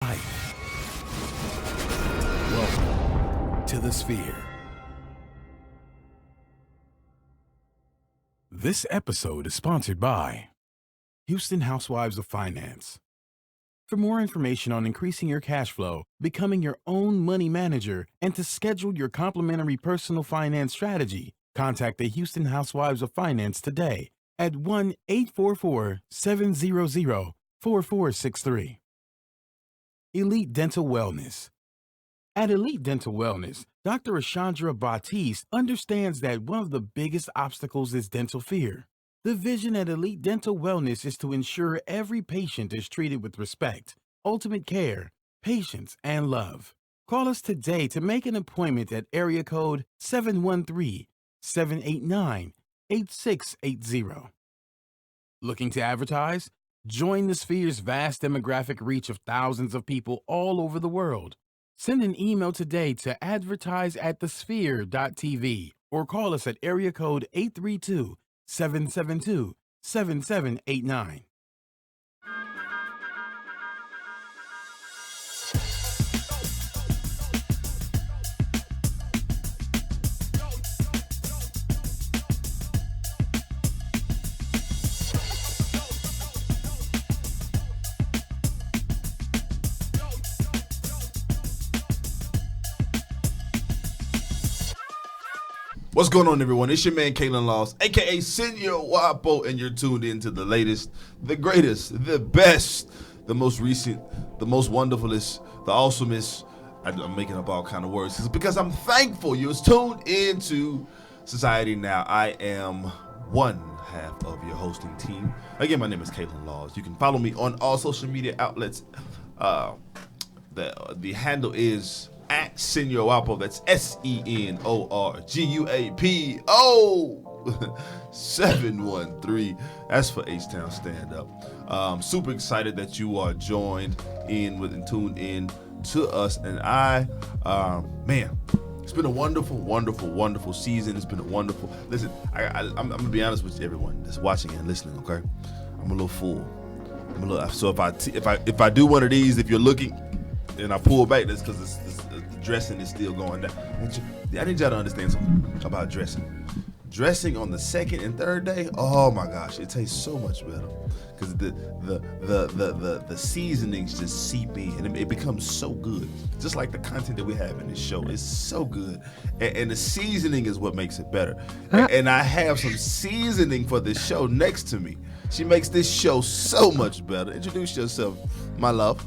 Welcome to the Sphere. This episode is sponsored by Houston Housewives of Finance. For more information on increasing your cash flow, becoming your own money manager, and to schedule your complimentary personal finance strategy, contact the Houston Housewives of Finance today at 1-844-700-4463. Elite Dental Wellness. At Elite Dental Wellness, Dr. Ashandra Batiste understands that one of the biggest obstacles is dental fear. The vision at Elite Dental Wellness is to ensure every patient is treated with respect, ultimate care, patience, and love. Call us today to make an appointment at area code 713-789-8680. Looking to advertise? Join the Sphere's vast demographic reach of thousands of people all over the world. Send an email today to advertise@thesphere.tv or call us at area code 832-772-7789. What's going on, everyone? It's your man, Kalen Laws, a.k.a. Senor Wapo, and you're tuned in to the latest, the greatest, the best, the most recent, the most wonderfulest, the awesomest. I'm making up all kind of words because I'm thankful you're tuned into Society Now. I am one half of your hosting team. Again, my name is Kalen Laws. You can follow me on all social media outlets. The handle is at Senor Wapo. That's SENORGUAPO 713. That's for H-Town Stand Up. Super excited that you are joined in with and tuned in to us. And man, it's been a wonderful, wonderful, wonderful season. It's been a wonderful. Listen, I'm gonna be honest with everyone that's watching and listening. Okay, I'm a little full. So if I do one of these, if you're looking and I pull back, that's because the dressing is still going down. I need y'all to understand something about dressing. Dressing on the second and third day, oh my gosh, it tastes so much better because the seasonings just seep in and it becomes so good. Just like the content that we have in this show is so good, and the seasoning is what makes it better. And I have some seasoning for this show next to me. She makes this show so much better. Introduce yourself, my love.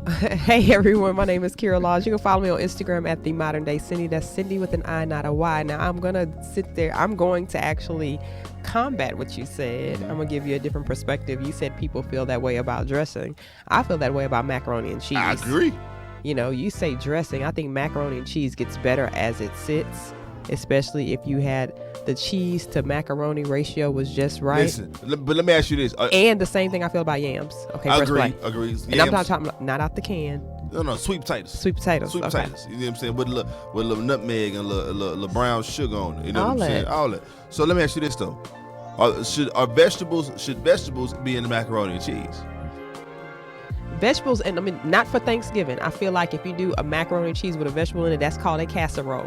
Hey everyone, my name is Kira Laws. You can follow me on Instagram at The Modern Day Cindy. That's Cindy with an I, not a Y. Now I'm going to sit there. I'm going to actually combat what you said. I'm going to give you a different perspective. You said people feel that way about dressing. I feel that way about macaroni and cheese. I agree. You know, you say dressing. I think macaroni and cheese gets better as it sits, especially if you had the cheese to macaroni ratio was just right. Listen, but let me ask you this. And the same thing I feel about yams. Okay, agree. And yams. I'm talking about not out the can. No, sweet potatoes. Sweet potatoes. You know what I'm saying? With a little nutmeg and a little brown sugar on it. You know all what I'm saying? All that. So let me ask you this though: should vegetables be in the macaroni and cheese? Vegetables, and I mean, not for Thanksgiving. I feel like if you do a macaroni and cheese with a vegetable in it, that's called a casserole.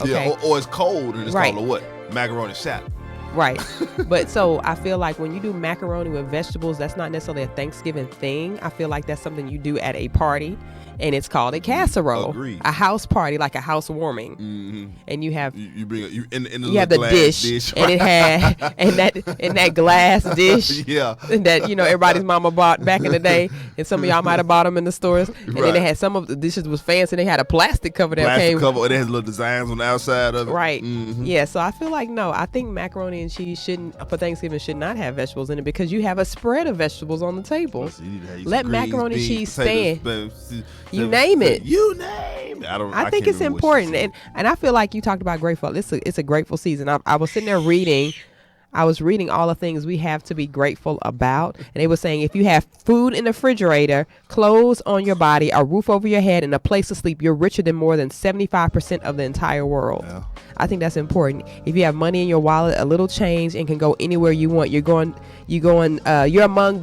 Okay. Yeah, or it's cold and it's right. called a what? Macaroni salad. Right. But so I feel like when you do macaroni with vegetables, that's not necessarily a Thanksgiving thing. I feel like that's something you do at a party, and it's called a casserole. Agreed. A house party, like a housewarming. Mm-hmm. And you have you bring it in the you have the dish, and it had and that glass dish. Yeah. That everybody's mama bought back in the day, and some of y'all might have bought them in the stores. And then they had some of the dishes was fancy. They had a plastic cover that came. Cover. It has little designs on the outside of it. Right. Mm-hmm. Yeah. So I feel like I think macaroni and cheese for Thanksgiving should not have vegetables in it because you have a spread of vegetables on the table. So let macaroni and cheese stand. You name it. I think it's important, and I feel like you talked about grateful. It's a grateful season. I was sitting there reading. I was reading all the things we have to be grateful about, and they were saying if you have food in the refrigerator, clothes on your body, a roof over your head, and a place to sleep, you're richer than more than 75% of the entire world. Yeah. I think that's important. If you have money in your wallet, a little change, and can go anywhere you want, you're among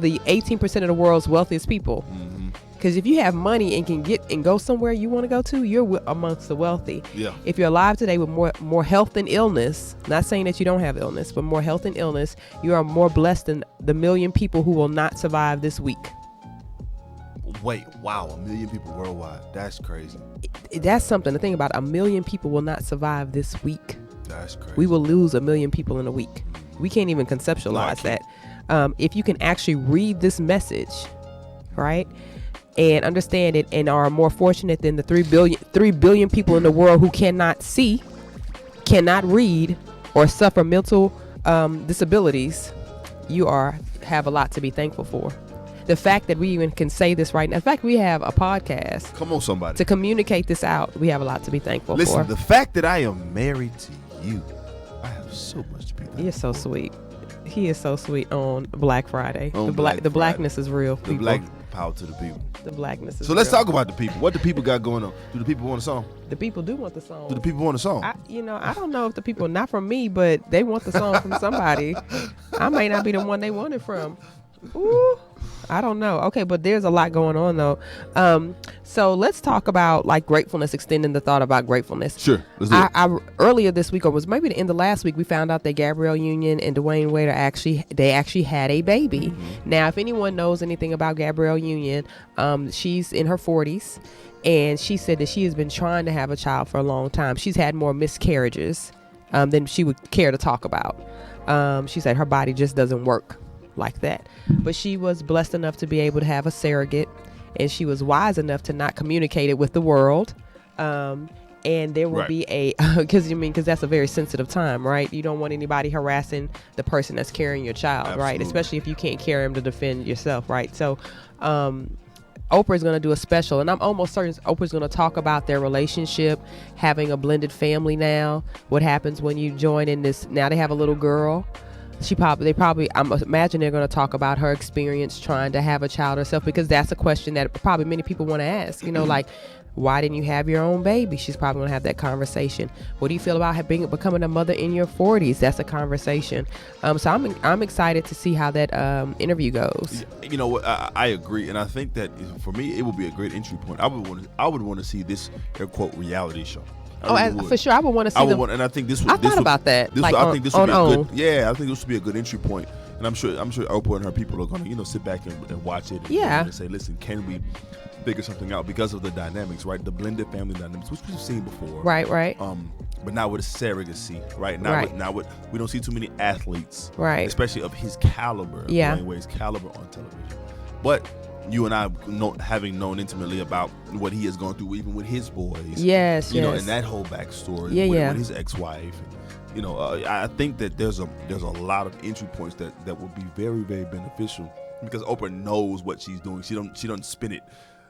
the 18% of the world's wealthiest people. Mm-hmm. Because if you have money and can get and go somewhere you want to go to, you're amongst the wealthy. Yeah. If you're alive today with more health and illness, not saying that you don't have illness, but more health and illness, you are more blessed than the million people who will not survive this week. Wait, wow, 1 million people worldwide. That's crazy. That's something to think about. 1 million people will not survive this week. That's crazy. We will lose 1 million people in a week. We can't even conceptualize that. If you can actually read this message, right, and understand it, and are more fortunate than the 3 billion people in the world who cannot see, cannot read, or suffer mental disabilities, you have a lot to be thankful for. The fact that we even can say this right now, in fact, we have a podcast. Come on, somebody. To communicate this out, we have a lot to be thankful for. Listen, the fact that I am married to you, I have so much to be thankful for. You're so sweet. He is so sweet on Black Friday. On the Black Friday. blackness is real, The people. black power to the people. The blackness is So real. let's talk about the people. What the people got going on? Do the people want a song? The people do want the song. Do the people want a song? I don't know if the people, not from me, but they want the song from somebody. I may not be the one they want it from. Ooh, I don't know. Okay, but there's a lot going on though. So let's talk about like gratefulness, extending the thought about gratefulness. Sure, let's do it. I earlier this week, or was maybe the end of last week, we found out that Gabrielle Union and Dwayne Wade actually had a baby. Mm-hmm. Now, if anyone knows anything about Gabrielle Union, she's in her 40s, and she said that she has been trying to have a child for a long time. She's had more miscarriages than she would care to talk about. She said her body just doesn't work like that, but she was blessed enough to be able to have a surrogate, and she was wise enough to not communicate it with the world. And there will be because that's a very sensitive time, right? You don't want anybody harassing the person that's carrying your child. Absolutely. Right? Especially if you can't carry him to defend yourself, right? So Oprah's going to do a special, and I'm almost certain Oprah's going to talk about their relationship, having a blended family now, what happens when you join in this. Now they have a little girl. I'm imagine they're going to talk about her experience trying to have a child herself, because that's a question that probably many people want to ask, like, why didn't you have your own baby? She's probably going to have that conversation. What do you feel about becoming a mother in your 40s? That's a conversation. So I'm excited to see how that interview goes. You know what? I agree, and I think that for me, it would be a great entry point. I would want to see this air quote reality show. For sure, I would want to see them. And I think this would. I thought about that. I think this would be a good. Yeah, I think this would be a good entry point, and I'm sure Oprah and her people are going to sit back and watch it. And say, listen, can we figure something out because of the dynamics, right? The blended family dynamics, which we've seen before. Right. But now with surrogacy, right? Now we don't see too many athletes, right? Especially of his caliber, Dwayne Wade's caliber on television. But you and I having known intimately about what he has gone through, even with his boys. Yes. And that whole backstory with his ex-wife. I think that there's a lot of entry points that would be very, very beneficial, because Oprah knows what she's doing. She don't spin it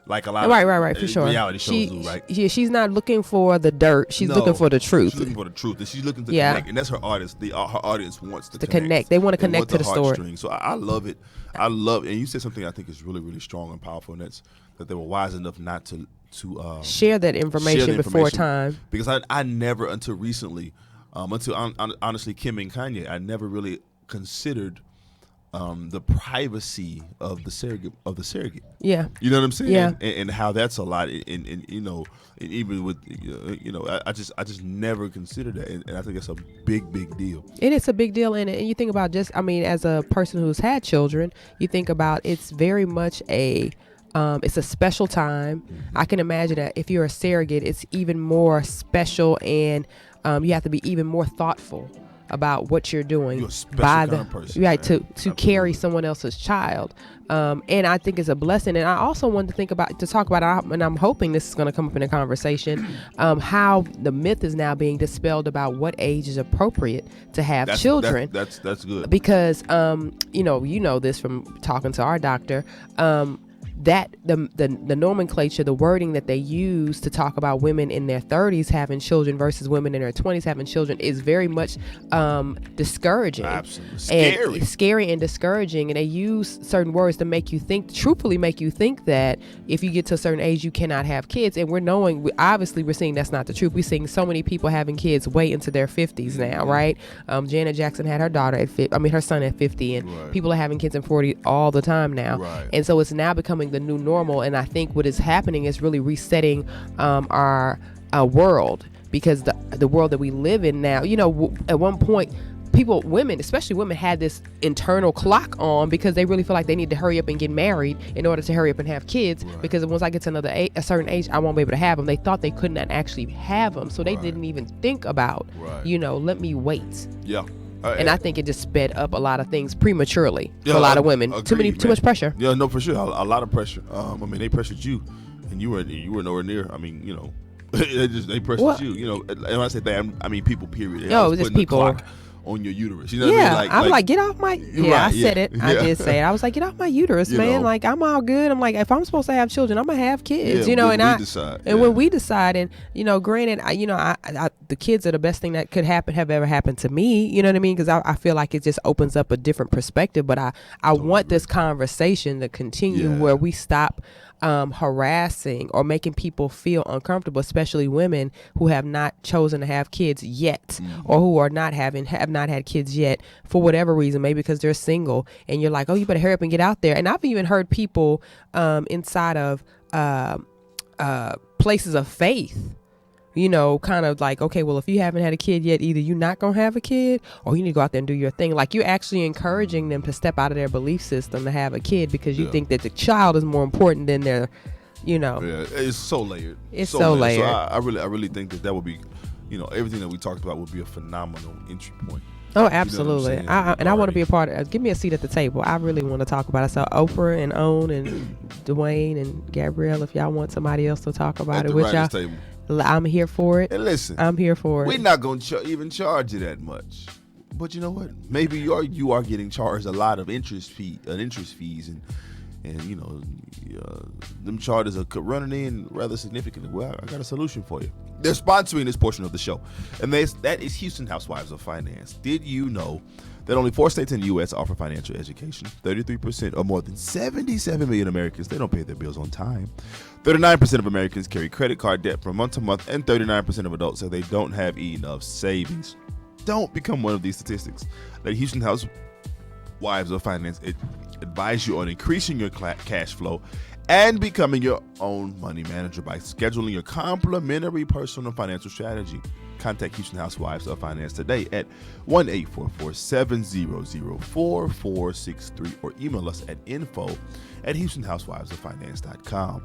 like a lot of for sure. reality shows do, right? Yeah, she's not looking for the dirt. She's looking for the truth. She's looking for the truth, and she's looking to connect. And that's her audience. Her audience wants to connect. They want to connect to the story. So I love it. And you said something I think is really, really strong and powerful, and that's that they were wise enough not to share that information before time. Because I never, until recently, honestly, Kim and Kanye, I never really considered the privacy of the surrogate. Yeah. You know what I'm saying? Yeah. And how that's a lot. And even with I just never considered that, and I think it's a big deal. And it's a big deal, and you think about as a person who's had children, you think about it's very much it's a special time. Mm-hmm. I can imagine that if you're a surrogate, it's even more special, and you have to be even more thoughtful about what you're doing. You're a special kind of person, right, to carry someone else's child. And I think it's a blessing. And I also wanted to talk about, and I'm hoping this is going to come up in a conversation, how the myth is now being dispelled about what age is appropriate to have children. That's good. Because you know this from talking to our doctor. That the nomenclature, the wording that they use to talk about women in their 30s having children versus women in their 20s having children is very much discouraging. Absolutely. Scary and discouraging. And they use certain words to truthfully make you think that if you get to a certain age, you cannot have kids. And we're seeing that's not the truth. We're seeing so many people having kids way into their 50s now, right? Janet Jackson had her son at 50, and people are having kids in 40 all the time now. Right. And so it's now becoming becoming the new normal. And I think what is happening is really resetting our world, because the world that we live in now, at one point, women, especially women, had this internal clock on because they really feel like they need to hurry up and get married in order to hurry up and have kids. Right. Because once I get to a certain age, I won't be able to have them. They thought they couldn't actually have them, so they didn't even think about, let me wait. Yeah. And I think it just sped up a lot of things prematurely for a lot of women. Agreed, too much pressure. Yeah, no, for sure, a lot of pressure. They pressured you, and you were nowhere near. They pressured you. And when I say that, I mean people. Period. No, it was just people. On your uterus, what I mean? I was like, get off my. Yeah, I said it. I did say it. I was like, get off my uterus, man. Like, I'm all good. I'm like, if I'm supposed to have children, I'm gonna have kids, and when we decide, and granted, the kids are the best thing that could have ever happened to me. You know what I mean? Because I feel like it just opens up a different perspective. But I want this conversation to continue where we stop harassing or making people feel uncomfortable, especially women who have not chosen to have kids yet, or who are have not had kids yet for whatever reason, maybe because they're single, and you're like, oh, you better hurry up and get out there. And I've even heard people inside of places of faith, kind of like, okay, well, if you haven't had a kid yet, either you're not going to have a kid, or you need to go out there and do your thing. Like, you're actually encouraging them to step out of their belief system to have a kid because you think that the child is more important than their, Yeah, it's so layered. It's so layered. So I really think that would be, everything that we talked about would be a phenomenal entry point. Oh, absolutely. I want to be a part of it. Give me a seat at the table. I really want to talk about it. So Oprah and Own and Dwayne and Gabrielle, if y'all want somebody else to talk about it with y'all. Table. I'm here for it. And listen, I'm here for it. We're not going to even charge you that much. But you know what? Maybe you are getting charged a lot of interest fees, and them charges are running in rather significantly. Well, I got a solution for you. They're sponsoring this portion of the show, and that is Houston Housewives of Finance. Did you know that only 4 states in the U.S. offer financial education? 33%, or more than 77 million Americans, they don't pay their bills on time. 39% of Americans carry credit card debt from month to month, and 39% of adults say they don't have enough savings. Don't become one of these statistics. Let Houston Housewives of Finance advise you on increasing your cash flow and becoming your own money manager by scheduling your complimentary personal financial strategy. Contact Houston Housewives of Finance today at 1-844-700-4463 or email us at info@houstonhousewivesoffinance.com.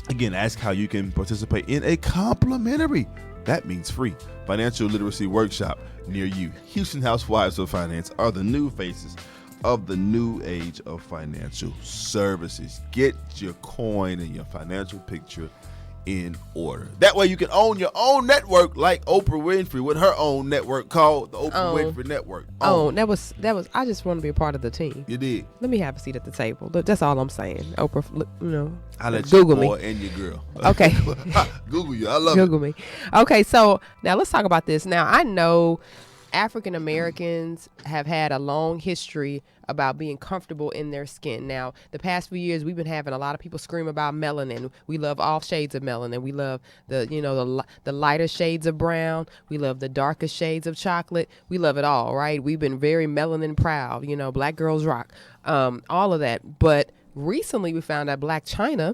Again, ask how you can participate in a complimentary, that means free, financial literacy workshop near you. Houston Housewives of Finance are the new faces of the new age of financial services. Get your coin and your financial picture in order. That way you can own your own network, like Oprah Winfrey with her own network called the Oprah Winfrey Network. That was. I just want to be a part of the team. You did. Let me have a seat at the table. That's all I'm saying. Oprah, I let Google your boy me and your girl. Okay. Google you. I love Google me. Okay, so now let's talk about this. Now I know African Americans have had a long history about being comfortable in their skin. Now, the past few years, we've been having a lot of people scream about melanin. We love all shades of melanin. We love the lighter shades of brown. We love the darker shades of chocolate. We love it all, right? We've been very melanin proud. Black girls rock. All of that. But recently, we found out Blac Chyna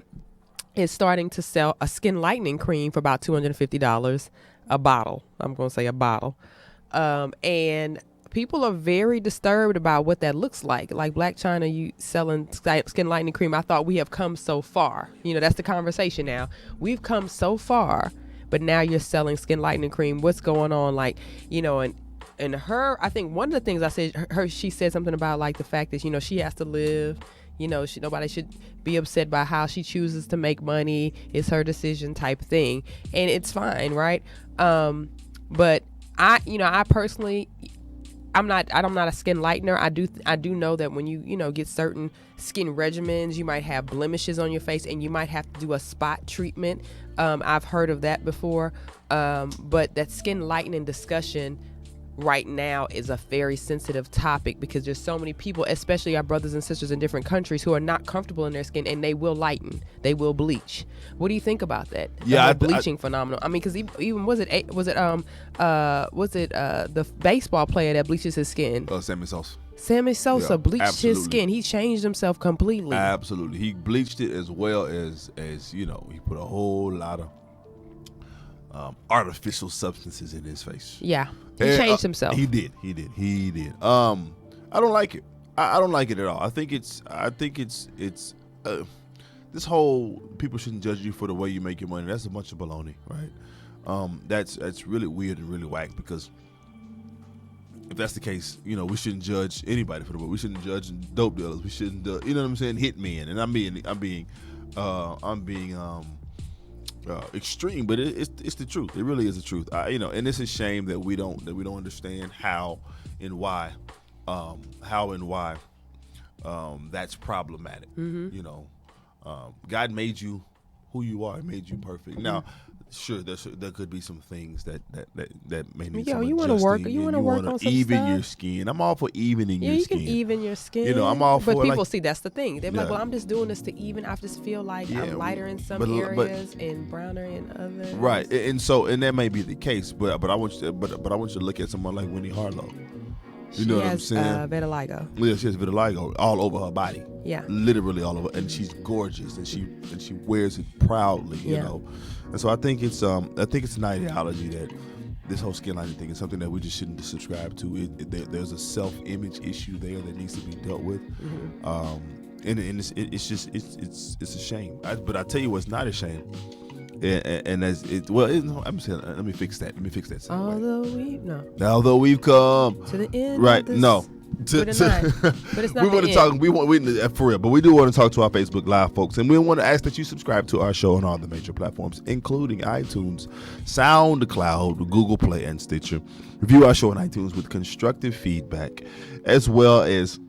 is starting to sell a skin lightening cream for about $250 a bottle. I'm going to say a bottle. And people are very disturbed about what that looks like. Like Blac Chyna, you selling skin lightening cream. I thought we have come so far. That's the conversation now. We've come so far, but now you're selling skin lightening cream. What's going on? And her, I think one of the things I said, she said something about like the fact that, she has to live. Nobody should be upset by how she chooses to make money. It's her decision type thing. And it's fine, right? But I personally, I'm not a skin lightener. I do know that when you get certain skin regimens, you might have blemishes on your face and you might have to do a spot treatment. I've heard of that before. But that skin lightening discussion right now is a very sensitive topic because there's so many people, especially our brothers and sisters in different countries, who are not comfortable in their skin and they will lighten, they will bleach. What do you think about that? Yeah, the bleaching phenomenon. I mean, because even was it the baseball player that bleaches his skin? Sammy Sosa. Sammy Sosa bleached his skin. He changed himself completely. Absolutely. He bleached it as well as he put a whole lot of artificial substances in his face. Yeah. He changed himself. He did. I don't like it. I don't like it at all. I think it's this whole people shouldn't judge you for the way you make your money. That's a bunch of baloney, right? That's really weird and really whack, because if that's the case, we shouldn't judge anybody for the way. We shouldn't judge dope dealers. We shouldn't, you know what I'm saying, hitmen. And I'm being extreme, but it's the truth. It really is the truth. And it's a shame that we don't understand how and why that's problematic. God made you who you are. He made you perfect. Now, sure, there could be some things that may need some adjusting. You want to work on some even stuff. Your skin. I'm all for evening your skin. Yeah, you can even your skin. I'm all for. But people see that's the thing. They're like, well, I'm just doing this to even. I just feel like I'm lighter in some areas and browner in others. Right, and that may be the case. But I want you to look at someone like Winnie Harlow. You know what I'm saying? Vitiligo. Yeah, she has vitiligo all over her body. Yeah, literally all over, and she's gorgeous, and she wears it proudly. You know, and so I think it's an ideology that this whole skin lighting thing is something that we just shouldn't subscribe to. There's a self-image issue there that needs to be dealt with, and it's a shame. But I tell you what's not a shame. And as it I'm saying, let me fix that. Although we've come to the end, right? No, but it's not. We want to talk. We for real, but we do want to talk to our Facebook Live folks, and we want to ask that you subscribe to our show on all the major platforms, including iTunes, SoundCloud, Google Play, and Stitcher. Review our show on iTunes with constructive feedback, as well as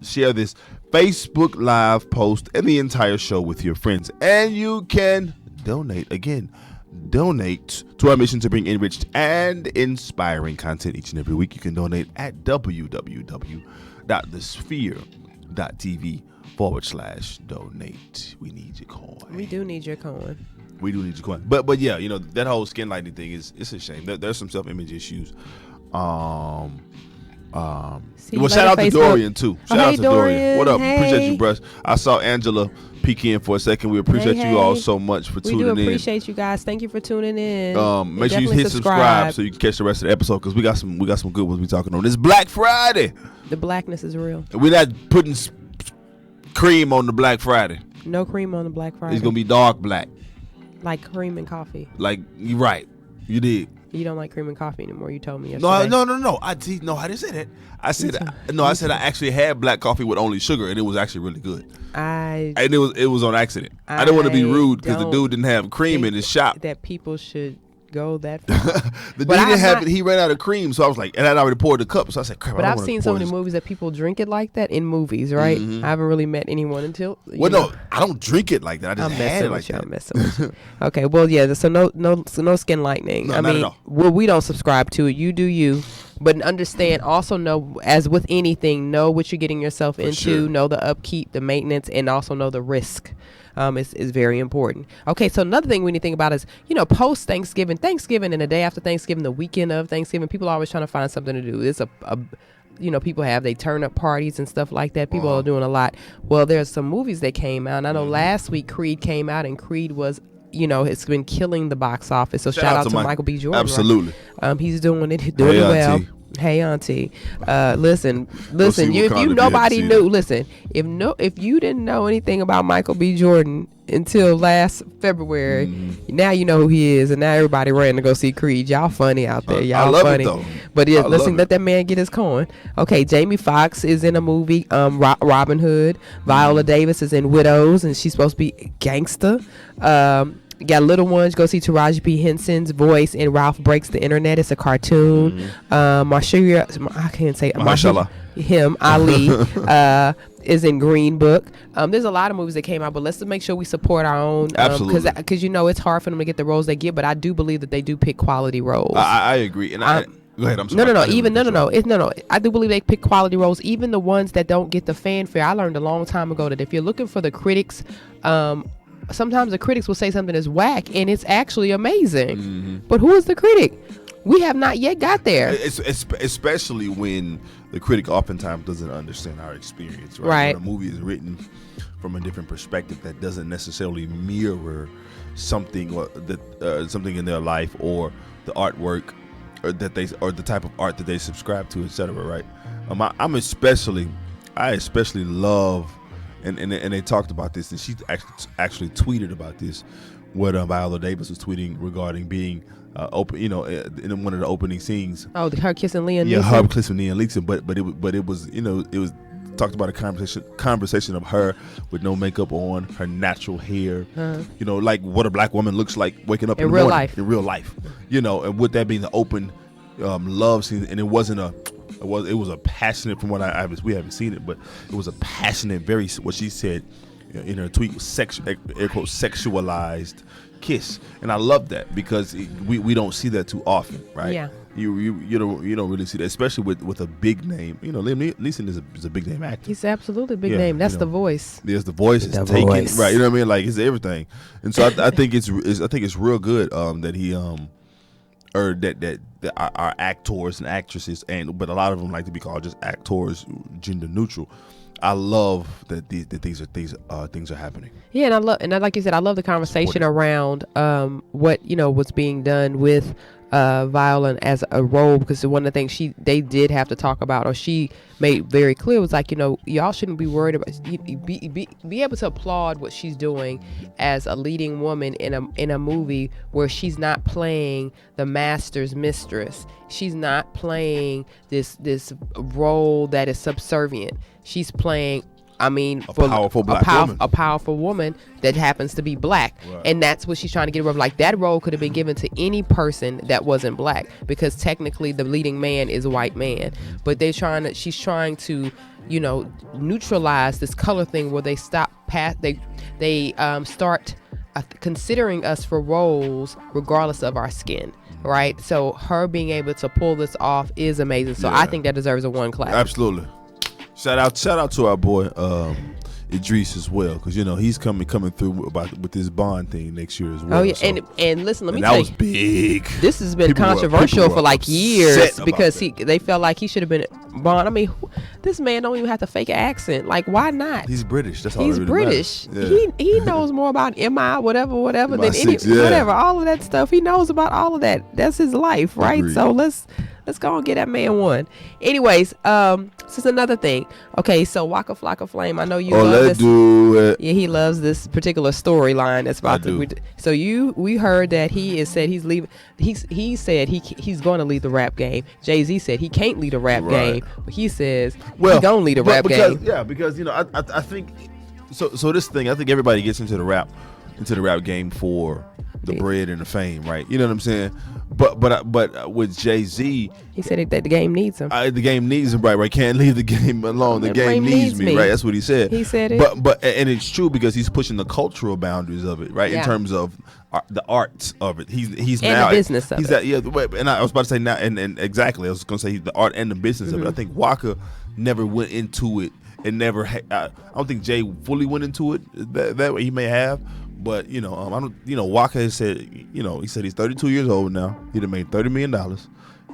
share this Facebook Live post and the entire show with your friends, and you can donate to our mission to bring enriched and inspiring content each and every week. You can donate at www.thesphere.tv/donate. We need your coin. We do need your coin. But yeah, that whole skin lighting thing it's a shame. There's some self-image issues. Shout out to Dorian too. Shout out to Dorian. What up? Hey. Appreciate you, bruh. I saw Angela peek in for a second. We appreciate you all so much for tuning in. We do appreciate you guys. Thank you for tuning in. Make sure you hit subscribe so you can catch the rest of the episode, because we got some good ones we talking on. It's Black Friday. The blackness is real. We're not putting cream on the Black Friday. No cream on the Black Friday. It's gonna be dark black. Like cream and coffee. Like you're right. You did. You don't like cream and coffee anymore. You told me yesterday. No. I didn't say that. I said I actually had black coffee with only sugar, and it was actually really good. And it was on accident. I didn't want to be rude because the dude didn't have cream in his shop. That people should go that far. The dude didn't have it. He ran out of cream, so I was like, and I'd already poured the cup, so I said, crap. But I've seen so many movies that people drink it like that in movies, right? I haven't really met anyone until. No, I don't drink it like that. I just had it like that. I'm messing with you. Okay, well, yeah. So no skin lightening. No, not at all. Well, we don't subscribe to it. You do you. But understand, also know, as with anything, know what you're getting yourself into. Sure. Know the upkeep, the maintenance, and also know the risk. Is very important. Okay, so another thing we need to think about is, post Thanksgiving and the day after Thanksgiving, the weekend of Thanksgiving, people are always trying to find something to do. It's people have they turn up parties and stuff like that. People are doing a lot. Well, there's some movies that came out. And I know last week Creed came out, and Creed was, it's been killing the box office. So shout out to Michael B. Jordan. Absolutely. Right? He's doing it well. Auntie. Hey auntie, listen. If you didn't know anything about Michael B. Jordan until last February, now you know who he is, and now everybody ran to go see Creed. Y'all funny out there. Y'all funny. It, though. But yeah, listen, let that man get his coin. Okay, Jamie Foxx is in a movie, Robin Hood. Viola Davis is in Widows, and she's supposed to be gangster. Got little ones. Go see Taraji P. Henson's voice in Ralph Breaks the Internet. It's a cartoon. Mashallah. Ali is in Green Book. There's a lot of movies that came out, but let's make sure we support our own. Absolutely. Because it's hard for them to get the roles they get, but I do believe that they do pick quality roles. I agree. And go ahead. I'm sorry. No. I do believe they pick quality roles, even the ones that don't get the fanfare. I learned a long time ago that if you're looking for the critics, sometimes the critics will say something is whack and it's actually amazing. But who is the critic? We have not yet got there. It's especially when the critic oftentimes doesn't understand our experience, right? Right. When a movie is written from a different perspective that doesn't necessarily mirror something something in their life or the artwork or the type of art that they subscribe to, etc. Right? I especially love, and they talked about this, and she actually tweeted about this. What Viola Davis was tweeting regarding being open, in one of the opening scenes. Oh, her kissing Liam Neeson. Yeah, her kissing Liam Neeson, but it was, it was talked about a conversation of her with no makeup on, her natural hair, like what a black woman looks like waking up in the real morning, life. in real life, and with that being the open love scene, and it was a passionate, from what we haven't seen it, but it was a passionate, very, what she said in her tweet, air quote, sexualized kiss, and I love that because we don't see that too often, right? Yeah. You don't really see that, especially with a big name. Liam Neeson is a big name actor. He's absolutely a big name. That's the voice. There's the voice. It's taken, right? You know what I mean? Like, it's everything. And so I think it's real good that he or that our actors and actresses, but a lot of them like to be called just actors, gender neutral. I love that things are happening. Yeah, and like you said, I love the conversation around what was being done with Viola as a role, because one of the things they did have to talk about, or she made very clear, was like, y'all shouldn't be worried about, be able to applaud what she's doing as a leading woman in a movie where she's not playing the master's mistress. She's not playing this role that is subservient. She's playing a powerful woman that happens to be black. Right. And that's what she's trying to get rid of. Like, that role could have been given to any person that wasn't black, because technically the leading man is a white man. But she's trying to, neutralize this color thing, where they start considering us for roles regardless of our skin. Right? So her being able to pull this off is amazing. So I think that deserves a 1 clap. Absolutely. Shout out to our boy Idris as well, because he's coming through with this Bond thing next year as well. Oh yeah, so, and listen, let me tell you, that was big. This has been controversial for like years, because they felt like he should have been Bond. I mean, this man don't even have to fake an accent. Like, why not? He's British. That's all. He's really British. Yeah. He knows more about MI whatever than MI6, whatever, all of that stuff. He knows about all of that. That's his life, right? Agreed. So let's go and get that man one. Anyways, this is another thing. Okay, so Waka Flocka Flame, I know you love let's this. Do it. Yeah, he loves this particular storyline that's about to. So we heard that he said he's leaving. He said he's going to leave the rap game. Jay-Z said he can't leave the rap game, but he says he's going to leave the rap game. Yeah, because I think so. This thing, I think everybody gets into the rap game for the bread and the fame, right? You know what I'm saying? But with Jay-Z, he said that the game needs him. The game needs him, right? Can't leave the game alone. The game needs me, right? That's what he said. He said it. But and it's true, because he's pushing the cultural boundaries of it, right? Yeah. In terms of the arts of it. He's and now the business of it. And I was about to say now, and exactly, I was going to say the art and the business of it. I think Waka never went into it, and never. I don't think Jay fully went into it that way. He may have. But I don't. Waka has said. He said he's 32 years old now. He done made $30 million.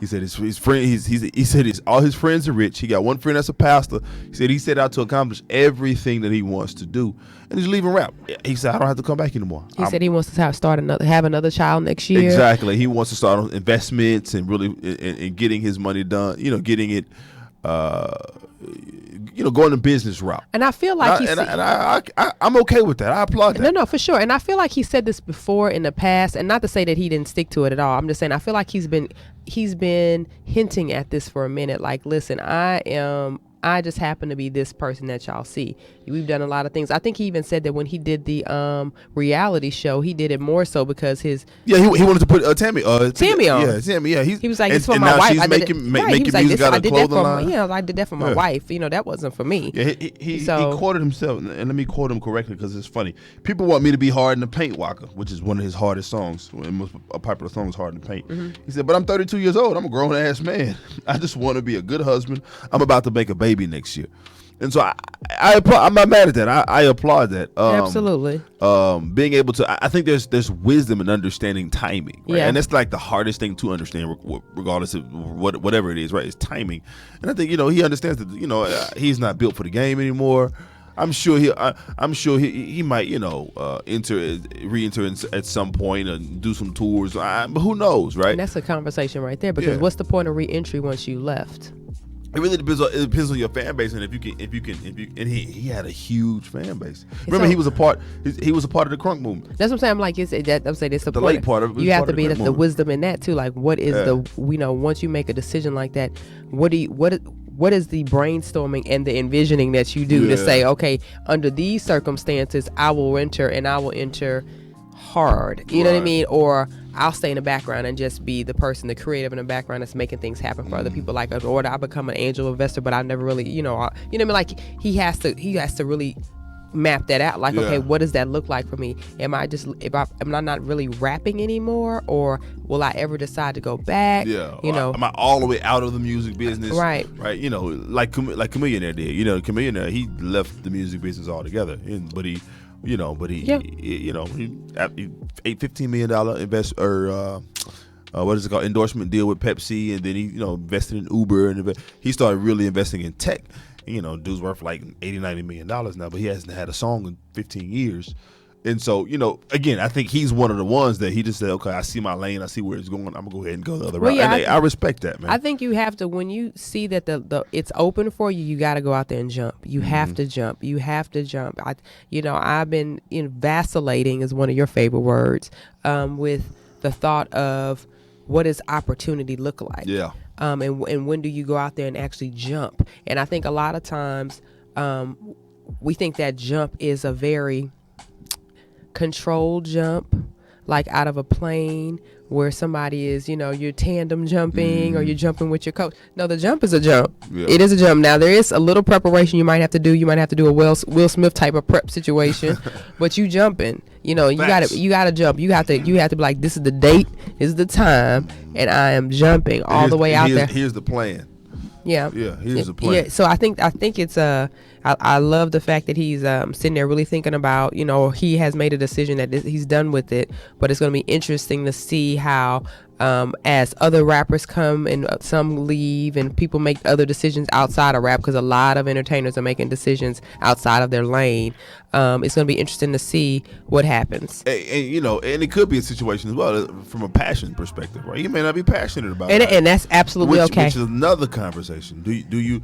He said his friend. He said all his friends are rich. He got one friend that's a pastor. He said he set out to accomplish everything that he wants to do, and he's leaving rap. He said I don't have to come back anymore. He said he wants to have another child next year. Exactly. He wants to start on investments and really and getting his money done. Getting it. Going the business route. And I feel like I'm okay with that. I applaud that. No, for sure. And I feel like he said this before in the past, and not to say that he didn't stick to it at all. I'm just saying I feel like he's been hinting at this for a minute. Like, listen, I just happen to be this person that y'all see. We've done a lot of things. I think he even said that when he did the reality show, he did it more so because his he wanted to put Tammy on. Yeah, Tammy. Yeah, he was like, it's for my wife. She's making music out of clothing line. I did that for my wife. That wasn't for me. Yeah, he quoted himself, and let me quote him correctly because it's funny. People want me to be hard in the paint, Waka, which is one of his hardest songs. Most popular song is Hard in the Paint. Mm-hmm. He said, but I'm 32 years old. I'm a grown ass man. I just want to be a good husband. I'm about to make a baby next year. And so I'm not mad at that. I applaud that. Absolutely. Being able to, I think there's wisdom in understanding timing, right? Yeah. And that's like the hardest thing to understand, regardless of whatever it is, right? Is timing. And I think he understands that he's not built for the game anymore. I'm sure he might re-enter at some point and do some tours, but who knows, right? And that's a conversation right there, because what's the point of re-entry once you left? It really depends on your fan base, and if you can, and he had a huge fan base. Remember, he was a part of the crunk movement. That's what I'm saying. I'm like, I'm saying it's the point. Late part of it. You have to be the wisdom in that too. Like, what is once you make a decision like that, what is the brainstorming and the envisioning that you do to say, okay, under these circumstances, I will enter hard. You know what I mean? Or I'll stay in the background and just be the person, the creative in the background that's making things happen for other people. Like, or I become an angel investor, but I never really, you know what I mean? Like, he has to really map that out. Like, okay, what does that look like for me? Am I not really rapping anymore, or will I ever decide to go back? Yeah. Am I all the way out of the music business? Right. Like Chamillionaire did. Chamillionaire, he left the music business altogether, but he ate $15 million what is it called, endorsement deal with Pepsi, and then he invested in Uber, and he started really investing in tech. Dude's worth like $80-90 million now, but he hasn't had a song in 15 years. And so, again, I think he's one of the ones that he just said, okay, I see my lane, I see where it's going, I'm gonna go ahead and go the other route. And I respect that, man. I think you have to, when you see that the it's open for you, you got to go out there and jump. You have to jump. You have to jump. I've been vacillating is one of your favorite words, with the thought of what does opportunity look like? Yeah. And when do you go out there and actually jump? And I think a lot of times we think that jump is a very controlled jump, like out of a plane where somebody is, you're tandem jumping or you're jumping with your coach. No, the jump is a jump. Yeah. It is a jump. Now, there is a little preparation you might have to do. You might have to do a Will Smith type of prep situation, but you jumping. You got to jump. You have to be like, this is the date, this is the time, and I am jumping all the way out there. Here's the plan. Yeah. Yeah, here's the plan. Yeah, so I think it's I love the fact that he's sitting there really thinking about, he has made a decision that he's done with it, but it's going to be interesting to see how as other rappers come and some leave and people make other decisions outside of rap, because a lot of entertainers are making decisions outside of their lane. It's going to be interesting to see what happens. And it could be a situation as well from a passion perspective, right? You may not be passionate about it. And that's absolutely okay. Which is another conversation. Do you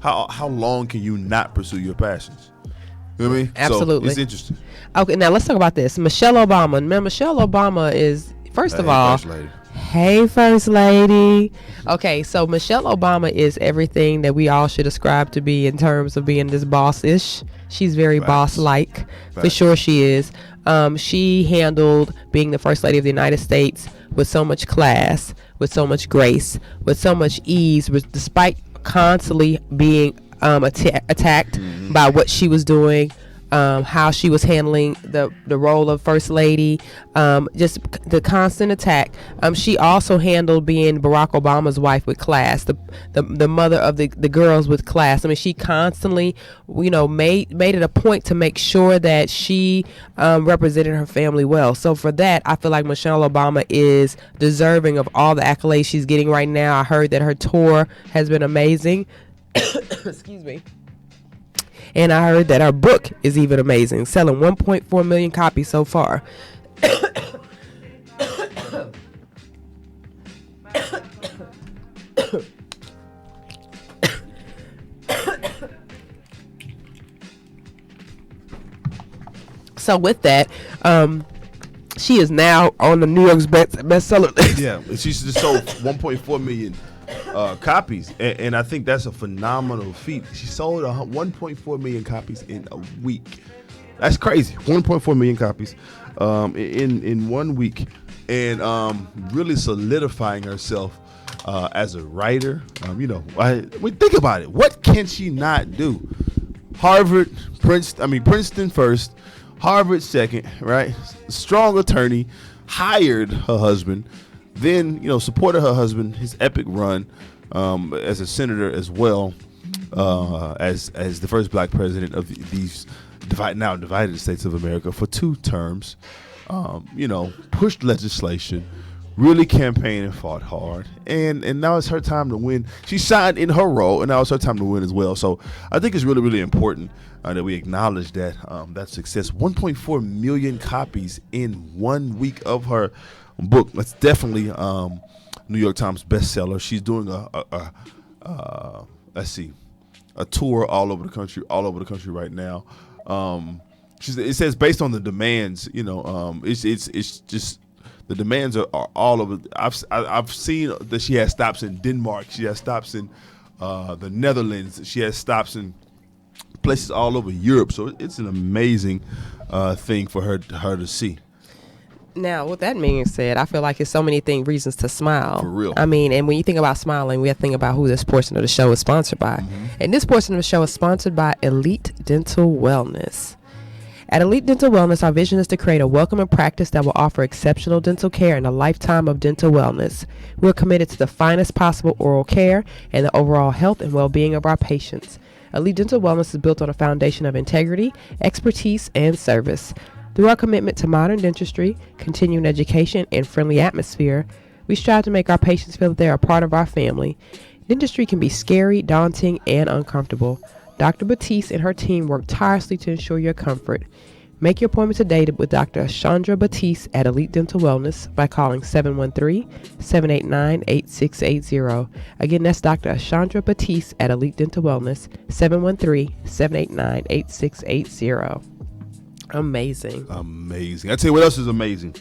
how long can you not pursue your passions? You know what I mean? Absolutely. So it's interesting. Okay, now let's talk about this. Michelle Obama. Now, Michelle Obama is, first of all, hey, First Lady. Okay, so Michelle Obama is everything that we all should ascribe to be in terms of being this boss-ish. She's very boss-like. For sure she is. She handled being the First Lady of the United States with so much class, with so much grace, with so much ease, despite constantly being attacked by what she was doing, how she was handling the role of First Lady, just the constant attack. She also handled being Barack Obama's wife with class, the mother of the girls with class. I mean, she constantly, made it a point to make sure that she represented her family well. So for that, I feel like Michelle Obama is deserving of all the accolades she's getting right now. I heard that her tour has been amazing. Excuse me. And I heard that her book is even amazing, selling 1.4 million copies so far. So with that, she is now on the New York's bestseller list. Yeah, she's just sold 1.4 million copies, and I think that's a phenomenal feat. She sold 1.4 million copies in a week. That's crazy. 1.4 million copies in 1 week, and really solidifying herself as a writer. Think about it. What can she not do? Harvard, Princeton first, Harvard second, right? Strong attorney, hired her husband, then supported her husband, his epic run as a senator as well. as the first black president of these now divided states of America for 2 terms. Pushed legislation, really campaigned and fought hard, and now it's her time to win. She shined in her role, and now it's her time to win as well. So I think it's really, really important that we acknowledge that success. 1.4 million copies in 1 week of her book. That's definitely New York Times bestseller. She's doing a tour all over the country right now. It says based on the demands, it's just the demands are all over. I've seen that she has stops in Denmark. She has stops in the Netherlands. She has stops in places all over Europe. So it's an amazing thing for her to see. Now, with that being said, I feel like it's so many reasons to smile. For real. I mean, and when you think about smiling, we have to think about who this portion of the show is sponsored by. Mm-hmm. And this portion of the show is sponsored by Elite Dental Wellness. At Elite Dental Wellness, our vision is to create a welcoming practice that will offer exceptional dental care and a lifetime of dental wellness. We're committed to the finest possible oral care and the overall health and well-being of our patients. Elite Dental Wellness is built on a foundation of integrity, expertise, and service. Through our commitment to modern dentistry, continuing education, and friendly atmosphere, we strive to make our patients feel that they are a part of our family. Dentistry can be scary, daunting, and uncomfortable. Dr. Batiste and her team work tirelessly to ensure your comfort. Make your appointment today with Dr. Chandra Batiste at Elite Dental Wellness by calling 713-789-8680. Again, that's Dr. Chandra Batiste at Elite Dental Wellness, 713-789-8680. Amazing. I tell you what else is amazing.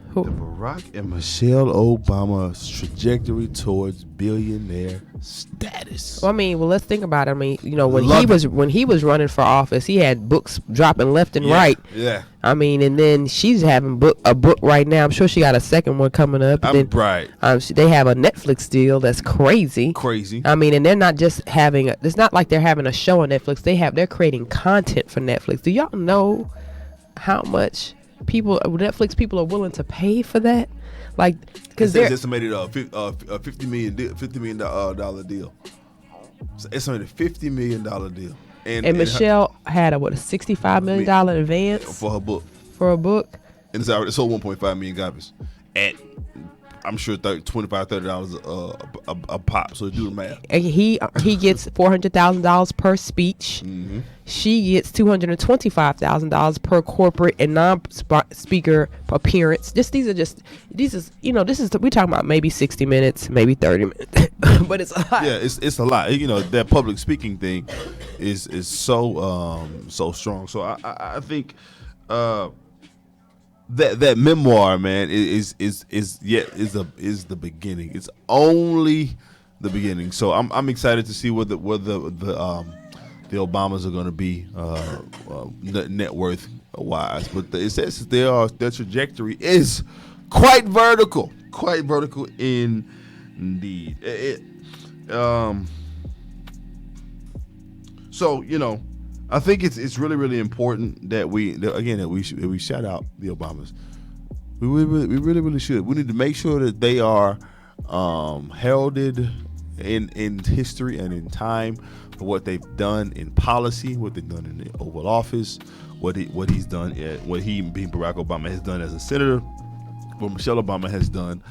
Who? The Barack and Michelle Obama's trajectory towards billionaire status. Well, let's think about it. When he was running for office, he had books dropping left and right. Yeah. And then she's having a book right now. I'm sure she got a second one coming up. Right. They have a Netflix deal that's crazy. And they're not just it's not like they're having a show on Netflix. They're creating content for Netflix. Do y'all know how much Netflix people are willing to pay for that? Because they're estimated $50 million deal. So estimated $50 million deal. And Michelle had a $65 million advance for her book. And it's already sold 1.5 million copies at, I'm sure, $25-$30 a pop. So do the math. And he gets $400,000 per speech. Mm-hmm. She gets $225,000 per corporate and non-speaker appearance. We're talking about maybe 60 minutes, maybe 30 minutes, but it's a lot. Yeah, it's a lot. That public speaking thing is so strong. So I think that memoir, man, is the beginning. It's only the beginning. So I'm excited to see where the Obamas are going to be net worth wise, but it says their trajectory is quite vertical indeed. So I think it's really, really important that we shout out the Obamas. We really should. We need to make sure that they are heralded in history and in time for what they've done in policy, what they've done in the Oval Office, what he's done, what he being Barack Obama has done as a senator, what Michelle Obama has done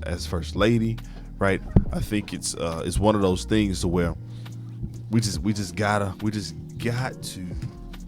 as First Lady, right? I think it's one of those things to where we just got to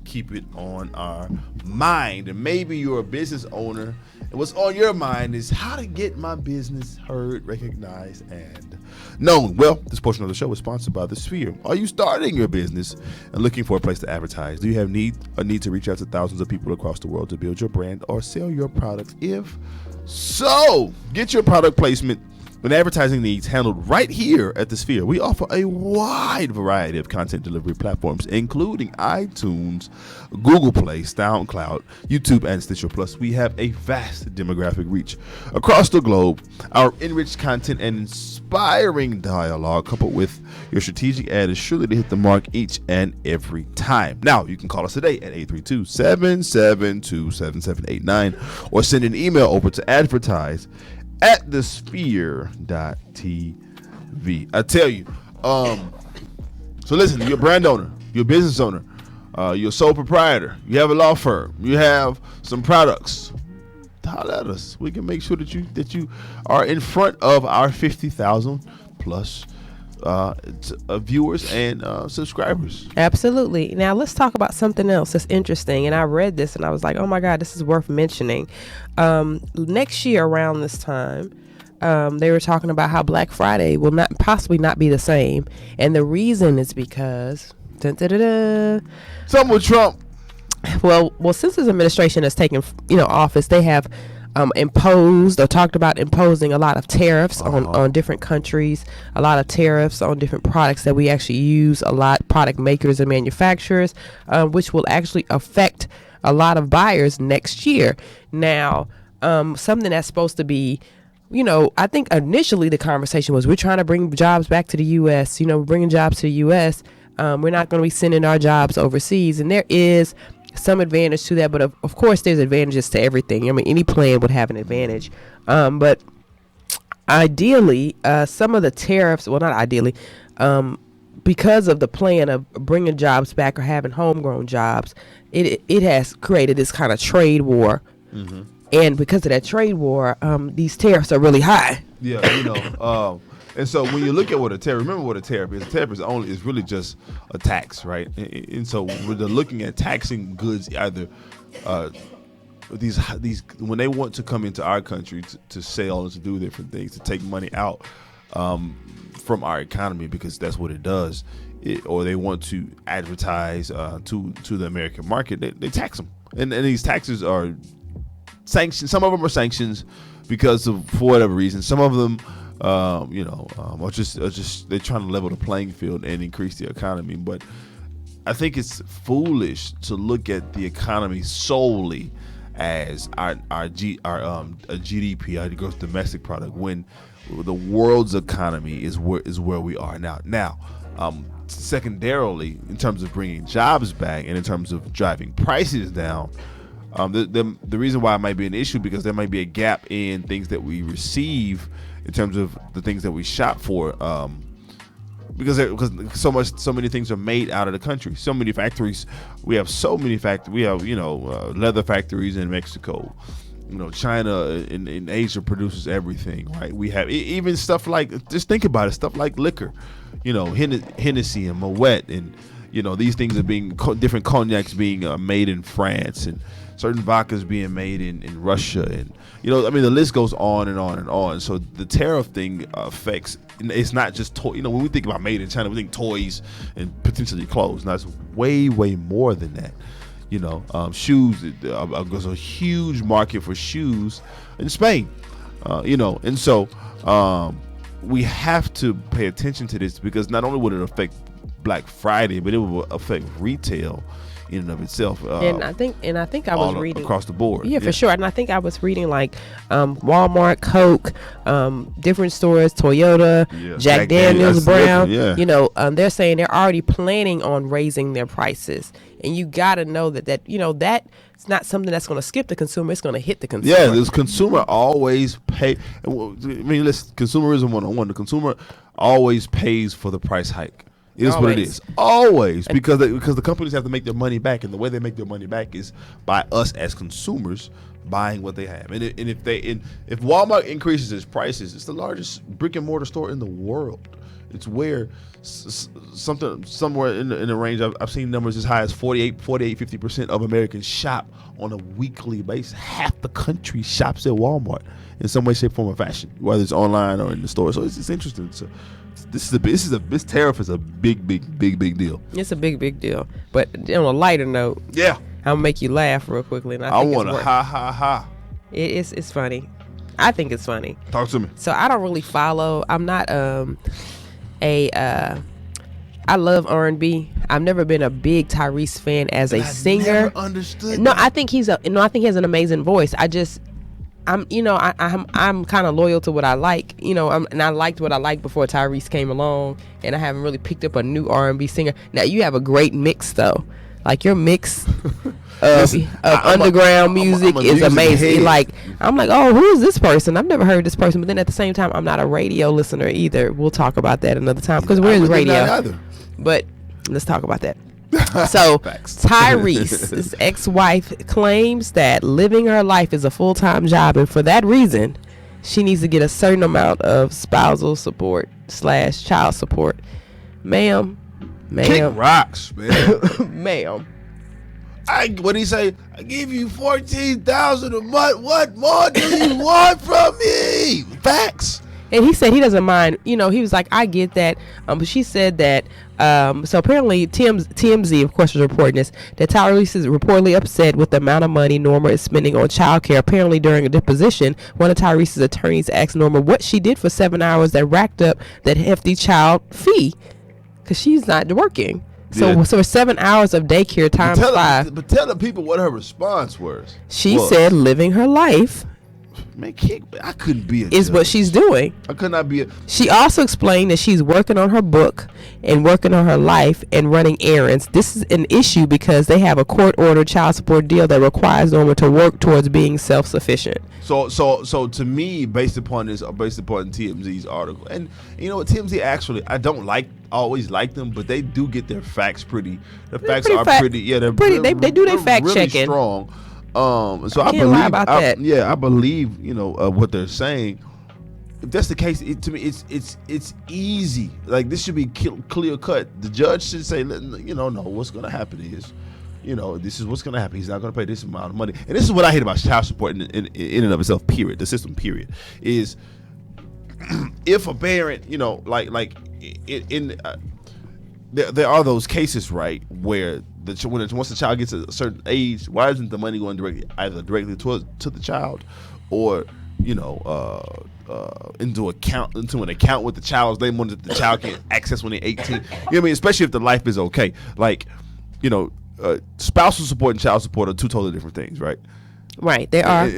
keep it on our mind. And maybe you're a business owner, and what's on your mind is how to get my business heard, recognized, and known. Well, this portion of the show is sponsored by The Sphere. Are you starting your business and looking for a place to advertise? Do you have a need to reach out to thousands of people across the world to build your brand or sell your products? If so, get your product placement with advertising needs handled right here at The Sphere. We offer a wide variety of content delivery platforms, including iTunes, Google Play, SoundCloud, YouTube, and Stitcher. Plus, we have a vast demographic reach across the globe. Our enriched content and inspiring dialogue, coupled with your strategic ad, is surely to hit the mark each and every time. Now, you can call us today at 832-772-7789 or send an email over to advertise@thesphere.tv. I tell you, So listen, you're a brand owner, you're a business owner, you're a sole proprietor, you have a law firm, you have some products. Holler at us. We can make sure that you are in front of our 50,000 plus viewers and subscribers. Absolutely. Now let's talk about something else that's interesting. And I read this and I was like, oh my God, this is worth mentioning. Next year around this time, they were talking about how Black Friday will possibly not be the same. And the reason is because Something with Trump. Well, since this administration has taken, office, they have imposed or talked about imposing a lot of tariffs on different countries, a lot of tariffs on different products that we actually use, a lot product makers and manufacturers, which will actually affect a lot of buyers next year. Now, something that's supposed to be, I think initially the conversation was we're trying to bring jobs back to the U.S., we're bringing jobs to the U.S., we're not going to be sending our jobs overseas. And there is some advantage to that, but of course there's advantages to everything. I mean, any plan would have an advantage. But ideally, some of the tariffs, well, not ideally, because of the plan of bringing jobs back or having homegrown jobs, it has created this kind of trade war. Mm-hmm. And because of that trade war, these tariffs are really high. Yeah, and so when you look at what a tariff, remember what a tariff is. A tariff is really just a tax, right? And so when they're looking at taxing goods, either these when they want to come into our country to sell and to do different things, to take money out from our economy, because that's what it does, or they want to advertise to the American market, they tax them, and these taxes are sanctions. Some of them are sanctions because of, for whatever reason. Some of them or just they're trying to level the playing field and increase the economy. But I think it's foolish to look at the economy solely as our GDP, our gross domestic product, when the world's economy is where we are now. Secondarily, in terms of bringing jobs back and in terms of driving prices down, the reason why it might be an issue, because there might be a gap in things that we receive in terms of the things that we shop for, because so many things are made out of the country. So many factories. We have leather factories in Mexico. China in Asia produces everything, right? We have even stuff like, just think about it, stuff like liquor, Hennessy and Moet, and these things are being different cognacs being made in France, and certain vodkas being made in Russia, and the list goes on and on and on. So the tariff thing affects. It's not just toy. When we think about made in China, we think toys and potentially clothes. Now it's way more than that. Shoes. There's a huge market for shoes in Spain. And so we have to pay attention to this, because not only would it affect Black Friday, but it will affect retail in and of itself. And I think I was reading across the board. Yeah, for sure. And I think I was reading like Walmart, Coke, different stores, Toyota, Jack Daniels, Brown. They're saying they're already planning on raising their prices, and you got to know that it's not something that's going to skip the consumer. It's going to hit the consumer. Yeah, this consumer always pay. Listen, consumerism 101. The consumer always pays for the price hike. It is what it is. Always. Because the companies have to make their money back, and the way they make their money back is by us as consumers buying what they have. And if Walmart increases its prices, it's the largest brick and mortar store in the world. It's where somewhere in the range, I've seen numbers as high as 50% of Americans shop on a weekly basis. Half the country shops at Walmart in some way, shape, form, or fashion, whether it's online or in the store. So it's interesting. So this tariff is a big deal. It's a big deal. But on a lighter note, I'll make you laugh real quickly. And I want to ha. It's funny. I think it's funny. Talk to me. So I don't really follow. I'm not I love R&B. I've never been a big Tyrese fan as a singer. Never understood. No, I think he has an amazing voice. I'm kind of loyal to what I like, and I liked what I liked before Tyrese came along, and I haven't really picked up a new R&B singer. Now you have a great mix though, Like your mix of underground music is amazing. Like I'm like, oh, who is this person? I've never heard this person. But then at the same time, I'm not a radio listener either. We'll talk about that another time because we're in radio. But let's talk about that. So Tyrese's ex-wife claims that living her life is a full-time job, and for that reason, she needs to get a certain amount of spousal support / child support. Ma'am. Kick rocks, man. Ma'am. What did he say? I give you $14,000 a month. What more do you want from me? Facts. And he said he doesn't mind. You know, he was like, I get that. But she said that. So apparently TMZ, of course, was reporting this, that Tyrese is reportedly upset with the amount of money Norma is spending on childcare. Apparently, during a deposition, one of Tyrese's attorneys asked Norma what she did for 7 hours that racked up that hefty child fee, because she's not working. So 7 hours of daycare times 5. But tell the people what her response was. She said living her life. Man, I couldn't be is judge. What she's doing. I could not be She also explained that she's working on her book and working on her life and running errands. This is an issue because they have a court-ordered child support deal that requires Norma to work towards being self-sufficient. So to me, based upon TMZ's article, and you know what, TMZ actually, I don't always like them, but they do get their facts pretty. The facts are pretty. Yeah, they're pretty. They do their fact really checking. Strong. So I believe about that. I believe what they're saying. If that's the case, to me it's easy. Like this should be clear cut. The judge should say, no, what's going to happen is, this is what's going to happen. He's not going to pay this amount of money. And this is what I hate about child support in and of itself. Period. The system. Period. Is if a parent, there are those cases, right, where once the child gets a certain age, why isn't the money going directly to the child, or into an account with the child's name on that the child can access when they're 18? You know what I mean? Especially if the life is okay. Like, spousal support and child support are two totally different things, right? Right, they are,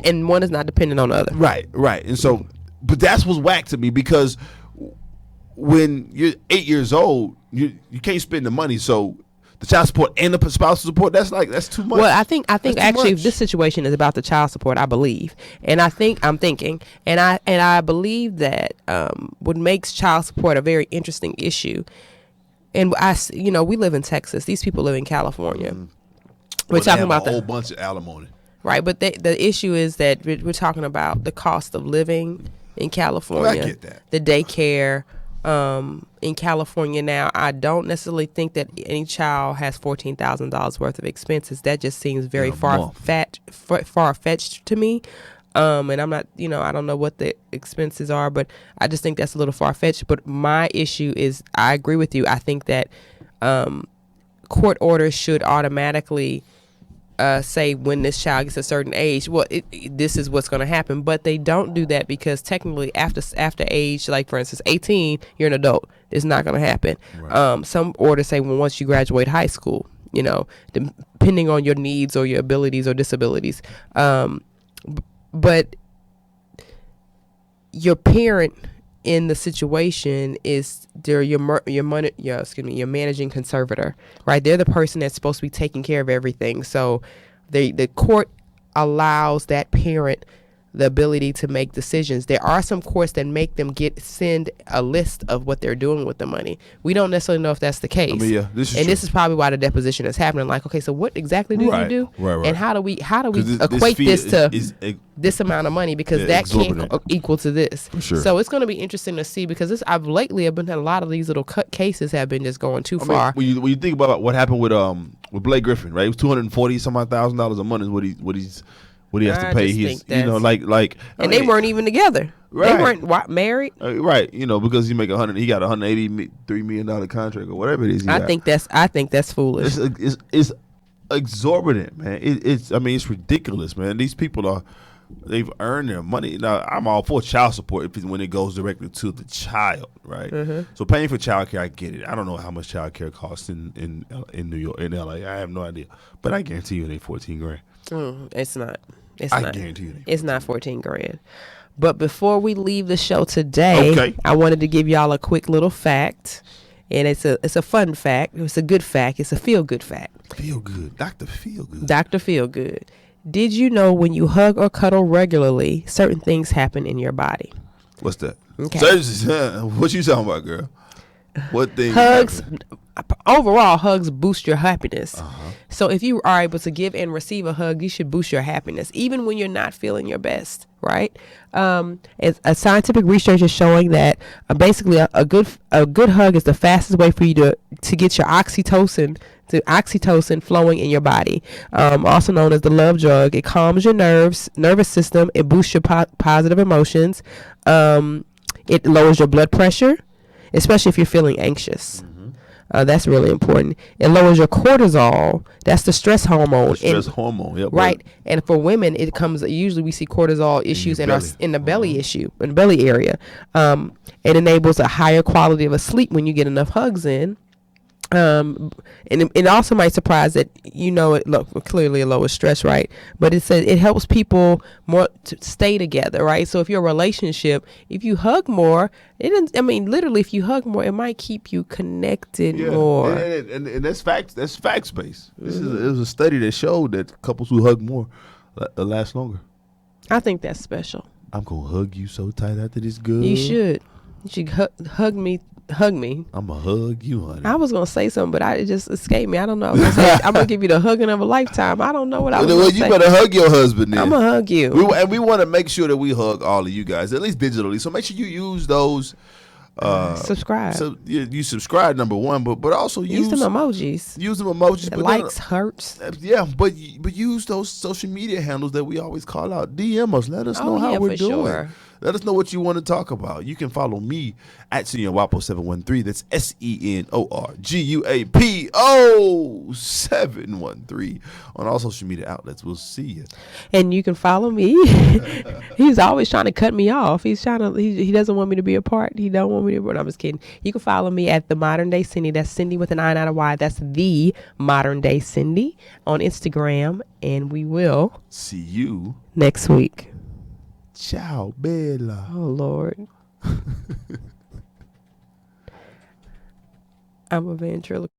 and one is not dependent on the other. Right, and so, but that's what's whack to me, because when you're 8 years old, you can't spend the money, so the child support and the spousal support, that's too much. Well, I think actually this situation is about the child support, I believe. And I believe that what makes child support a very interesting issue, and we live in Texas, these people live in California. Mm-hmm. We're talking about a whole bunch of alimony. Right, but the issue is that we're talking about the cost of living in California. Well, I get that. The daycare in California now. I don't necessarily think that any child has $14,000 worth of expenses. That just seems very far-fetched to me. And I'm not, I don't know what the expenses are, but I just think that's a little far-fetched. But my issue is, I agree with you. I think that court orders should automatically say when this child gets a certain age, this is what's going to happen. But they don't do that, because technically after age, like for instance 18, you're an adult. It's not going to happen. Right. Some orders say once you graduate high school, depending on your needs or your abilities or disabilities. But your parent in the situation is your managing conservator, right? They're the person that's supposed to be taking care of everything. So the court allows that parent the ability to make decisions. There are some courts that make them send a list of what they're doing with the money. We don't necessarily know if that's the case. This is probably why the deposition is happening. Like, okay, so what exactly do you do? Right. And how do we equate this to this amount of money? Because that can't equal to this. For sure. So it's going to be interesting to see, because I've been a lot of these little cases have been just going too far. When you think about what happened with Blake Griffin, right? It was $240,000 a month is what he has to pay. He's and they weren't even together. Right. They weren't married. Right. Because he got $183 million contract or whatever it is. I think that's foolish. It's exorbitant, man. It's ridiculous, man. These people they've earned their money. Now, I'm all for child support when it goes directly to the child, right? Mm-hmm. So paying for child care, I get it. I don't know how much child care costs in New York, in LA. I have no idea, but I guarantee you it ain't $14,000. It's not. I guarantee you it's not $14,000. But before we leave the show today, I wanted to give y'all a quick little fact. And it's a fun fact. It's a good fact. It's a feel-good fact. Feel good. Dr. Feel Good. Dr. Feel Good. Did you know when you hug or cuddle regularly, certain things happen in your body? What's that? Okay. What you talking about, girl? What thing? Hugs, overall, hugs boost your happiness. So if you are able to give and receive a hug, you should boost your happiness, even when you're not feeling your best, right? A scientific research is showing that basically a good hug is the fastest way for you to get your oxytocin flowing in your body, also known as the love drug. It calms your nervous system. It boosts your positive emotions. It lowers your blood pressure, especially if you're feeling anxious. That's really important. It lowers your cortisol. That's the stress hormone. Yep, right. And for women, it comes. Usually, we see cortisol issues in the belly area. It enables a higher quality of a sleep when you get enough hugs in. And it also might surprise that clearly a lower stress, right? But it says it helps people more to stay together, right? So if your relationship, if you hug more, literally, if you hug more, it might keep you connected more. And that's facts. That's facts based. It was a study that showed that couples who hug more last longer. I think that's special. I'm gonna hug you so tight after this. Good. You should. You should hug me. I'm gonna hug you, honey. I was gonna say something, but it just escaped me. I don't know. I'm gonna give you the hugging of a lifetime. I don't know what I was gonna say. You better hug your husband then. I'm gonna hug you. We want to make sure that we hug all of you guys, at least digitally. So make sure you use those. Subscribe. So you subscribe, number one, but also use them emojis. Use them emojis. But likes, hearts. Yeah, but use those social media handles that we always call out. DM us. Let us know how we're doing. Sure. Let us know what you want to talk about. You can follow me at SenorGuapo713. That's SenorGuapo713 on all social media outlets. We'll see you. And you can follow me. He's always trying to cut me off. He doesn't want me to be a part. He don't want me to be. I'm just kidding. You can follow me at the Modern Day Cindy. That's Cindy with an I, not a Y. That's the Modern Day Cindy on Instagram. And we will see you next week. Ciao, Bella. Oh, Lord. I'm a ventriloquist.